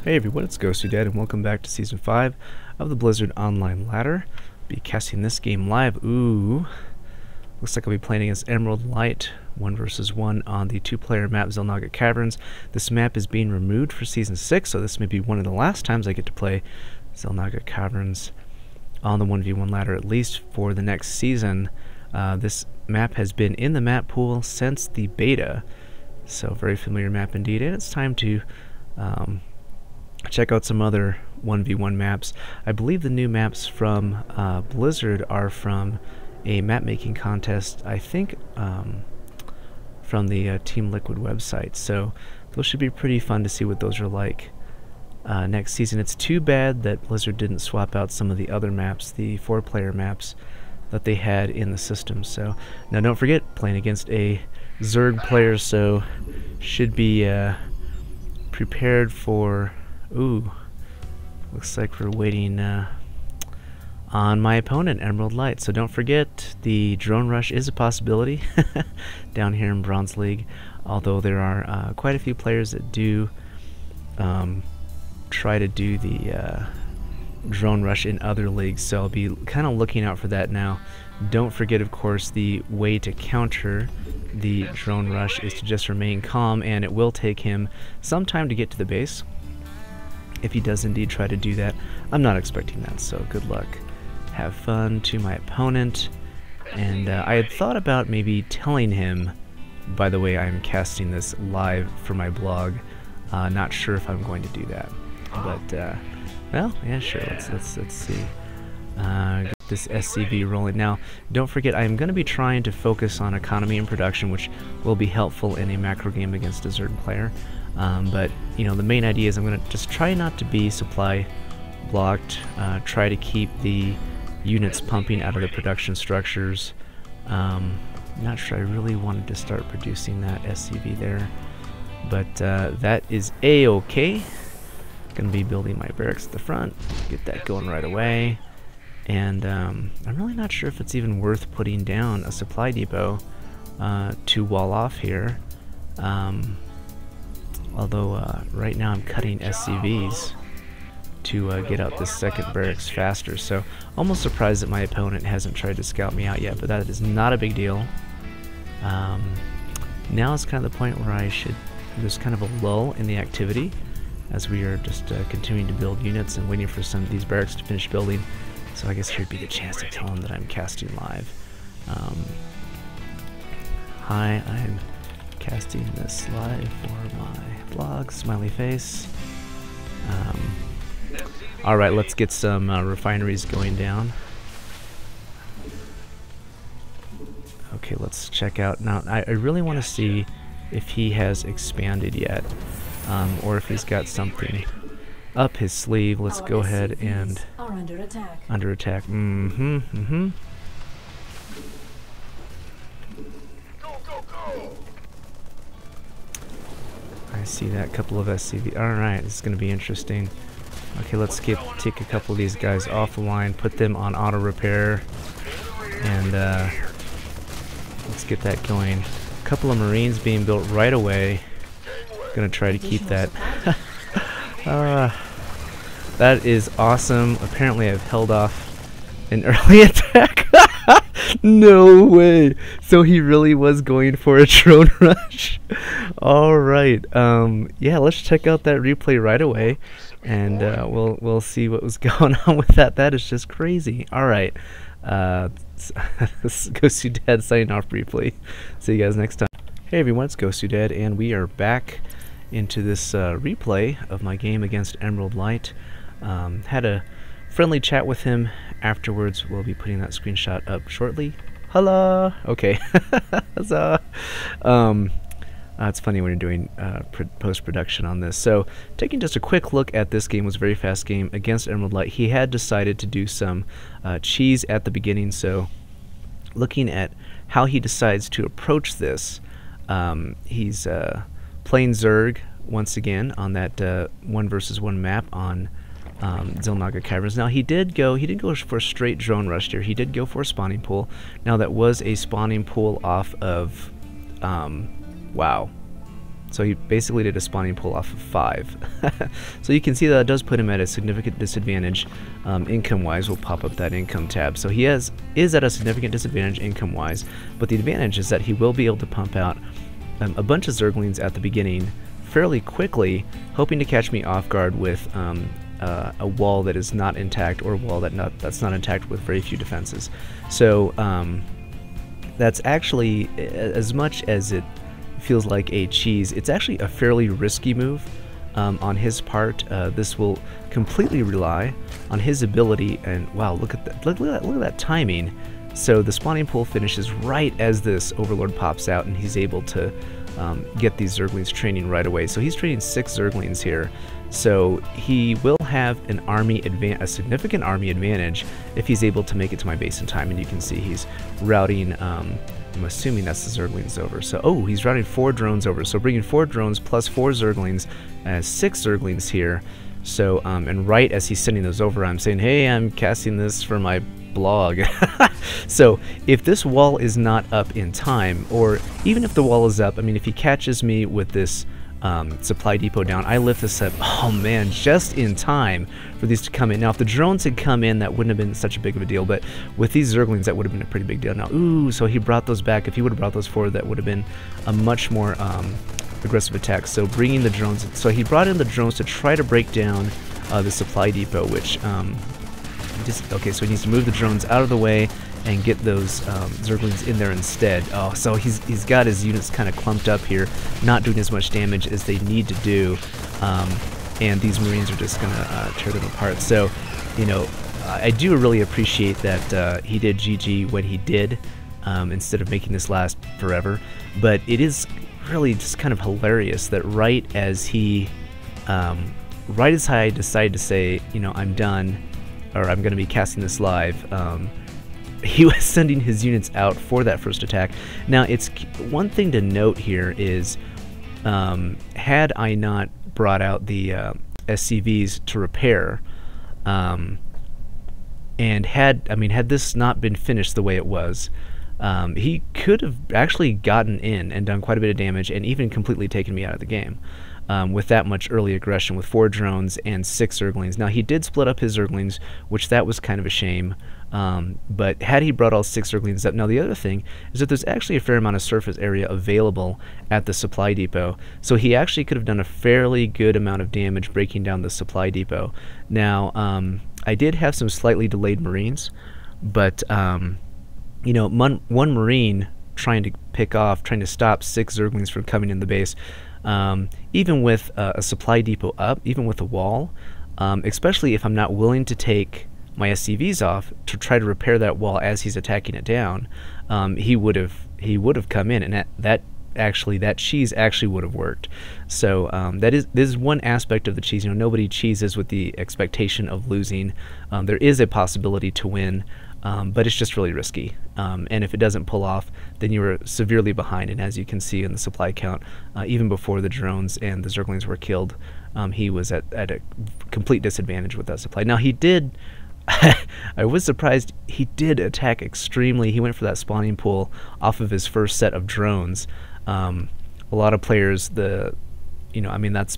Hey everyone, it's GosuDad and welcome back to Season 5 of the Blizzard Online Ladder. Be casting this game live. Ooh, looks like I'll be playing against EmeraldLight 1 versus 1 on the 2-player map Xel'Naga Caverns. This map is being removed for Season 6, so this may be one of the last times I get to play Xel'Naga Caverns on the 1v1 ladder, at least for the next season. This map has been in the map pool since the beta, so very familiar map indeed, and it's time to check out some other 1v1 maps. I believe the new maps from Blizzard are from a map making contest, I think from the Team Liquid website, so those should be pretty fun to see what those are like next season. It's too bad that Blizzard didn't swap out some of the other maps, the 4-player maps that they had in the system. So now don't forget, playing against a Zerg player, so should be prepared for... Ooh, looks like we're waiting on my opponent, EmeraldLight. So don't forget, the drone rush is a possibility down here in Bronze League, although there are quite a few players that do try to do the drone rush in other leagues, so I'll be kind of looking out for that now. Don't forget, of course, the way to counter the drone rush is to just remain calm, and it will take him some time to get to the base. If he does indeed try to do that, I'm not expecting that, so good luck. Have fun to my opponent. And I had thought about maybe telling him, by the way, I'm casting this live for my blog. Not sure if I'm going to do that, but well, yeah, sure. Let's see. Get this SCV rolling now. Don't forget, I'm going to be trying to focus on economy and production, which will be helpful in a macro game against a Zerg player. But you know, the main idea is I'm going to just try not to be supply blocked, try to keep the units pumping out of the production structures. Not sure I really wanted to start producing that SCV there, but that is a-okay. Going to be building my barracks at the front, get that going right away, and I'm really not sure if it's even worth putting down a supply depot to wall off here. Although right now I'm cutting SCVs to get out this second barracks faster, so almost surprised that my opponent hasn't tried to scout me out yet, but that is not a big deal. Now is kind of the point where there's kind of a lull in the activity as we are just continuing to build units and waiting for some of these barracks to finish building, so I guess here'd be the chance to tell him that I'm casting live. Hi, I'm casting this live for my blog, smiley face. Alright, let's get some refineries going down. Okay, let's check out. Now, I really want to see if he has expanded yet, or if he's got something up his sleeve. Let's go ahead and... under attack. Under attack. I see that couple of SCV. Alright, this is going to be interesting. Okay, let's take a couple of these guys off the line, put them on auto repair, and let's get that going. A couple of Marines being built right away. Gonna try to keep that. That is awesome. Apparently I've held off an early attack. No way. So he really was going for a drone rush. Alright. Yeah, let's check out that replay right away, and we'll see what was going on with that. That is just crazy. Alright. GosuDad signing off briefly. See you guys next time. Hey everyone, it's GosuDad, and we are back into this replay of my game against EmeraldLight. Had a friendly chat with him afterwards. We'll be putting that screenshot up shortly. Hello. Okay. Huzzah. It's funny when you're doing post-production on this. So, taking just a quick look at this game, was a very fast game against EmeraldLight. He had decided to do some cheese at the beginning, so looking at how he decides to approach this, he's playing Zerg once again on that 1 versus 1 map on Xel'Naga Caverns. Now he did go for a straight drone rush here. He did go for a spawning pool. Now that was a spawning pool off of wow. So he basically did a spawning pool off of 5. So you can see that it does put him at a significant disadvantage income-wise. We'll pop up that income tab. So he is at a significant disadvantage income-wise, but the advantage is that he will be able to pump out a bunch of Zerglings at the beginning fairly quickly, hoping to catch me off guard with a wall that is not intact, or a wall that's not intact with very few defenses. So that's actually, as much as it feels like a cheese, it's actually a fairly risky move on his part. This will completely rely on his ability, and wow, look at that, look at that timing. So the spawning pool finishes right as this Overlord pops out, and he's able to get these Zerglings training right away. So he's training 6 Zerglings here, so he will have a significant army advantage if he's able to make it to my base in time. And you can see he's routing, I'm assuming that's the Zerglings over. So, oh, he's routing 4 drones over. So bringing 4 drones plus 4 Zerglings, 6 Zerglings here. So, and right as he's sending those over, I'm saying, hey, I'm casting this for my blog. So if this wall is not up in time, or even if the wall is up, I mean, if he catches me with this supply depot down, I lift this up, oh man, just in time for these to come in. Now if the drones had come in, that wouldn't have been such a big of a deal, but with these Zerglings, that would have been a pretty big deal. Now, ooh, so he brought those back. If he would have brought those forward, that would have been a much more aggressive attack. So bringing the drones, so he brought in the drones to try to break down the supply depot, which okay, so he needs to move the drones out of the way and get those Zerglings in there instead. Oh, so he's got his units kind of clumped up here, not doing as much damage as they need to do, and these Marines are just gonna tear them apart. So, you know, I do really appreciate that he did GG when he did, instead of making this last forever. But it is really just kind of hilarious that right as I decided to say, you know, I'm done, or I'm going to be casting this live, he was sending his units out for that first attack. Now, it's one thing to note here is, had I not brought out the SCVs to repair, and had this not been finished the way it was, he could have actually gotten in and done quite a bit of damage, and even completely taken me out of the game. With that much early aggression, with 4 drones and 6 Zerglings. Now, he did split up his Zerglings, which that was kind of a shame, but had he brought all 6 Zerglings up... Now, the other thing is that there's actually a fair amount of surface area available at the supply depot, so he actually could have done a fairly good amount of damage breaking down the supply depot. Now, I did have some slightly delayed Marines, but, you know, one Marine trying to stop 6 Zerglings from coming in the base, even with a supply depot up, even with a wall, especially if I'm not willing to take my SCVs off to try to repair that wall as he's attacking it down, he would have come in, and that cheese actually would have worked. So this is one aspect of the cheese. You know, nobody cheeses with the expectation of losing. There is a possibility to win, but it's just really risky. And if it doesn't pull off, then you were severely behind. And as you can see in the supply count, even before the drones and the Zerglings were killed, he was at a complete disadvantage with that supply. Now, he did... I was surprised he did attack extremely. He went for that spawning pool off of his first set of drones. A lot of players, that's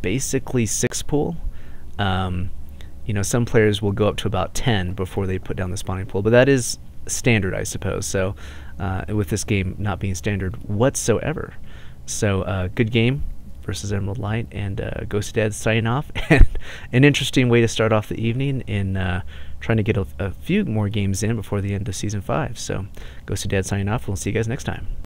basically 6 pool. You know, some players will go up to about 10 before they put down the spawning pool, but that is standard, I suppose. So, with this game not being standard whatsoever. So, good game versus EmeraldLight, and GosuDad signing off. And an interesting way to start off the evening in trying to get a few more games in before the end of Season 5. So, GosuDad signing off. We'll see you guys next time.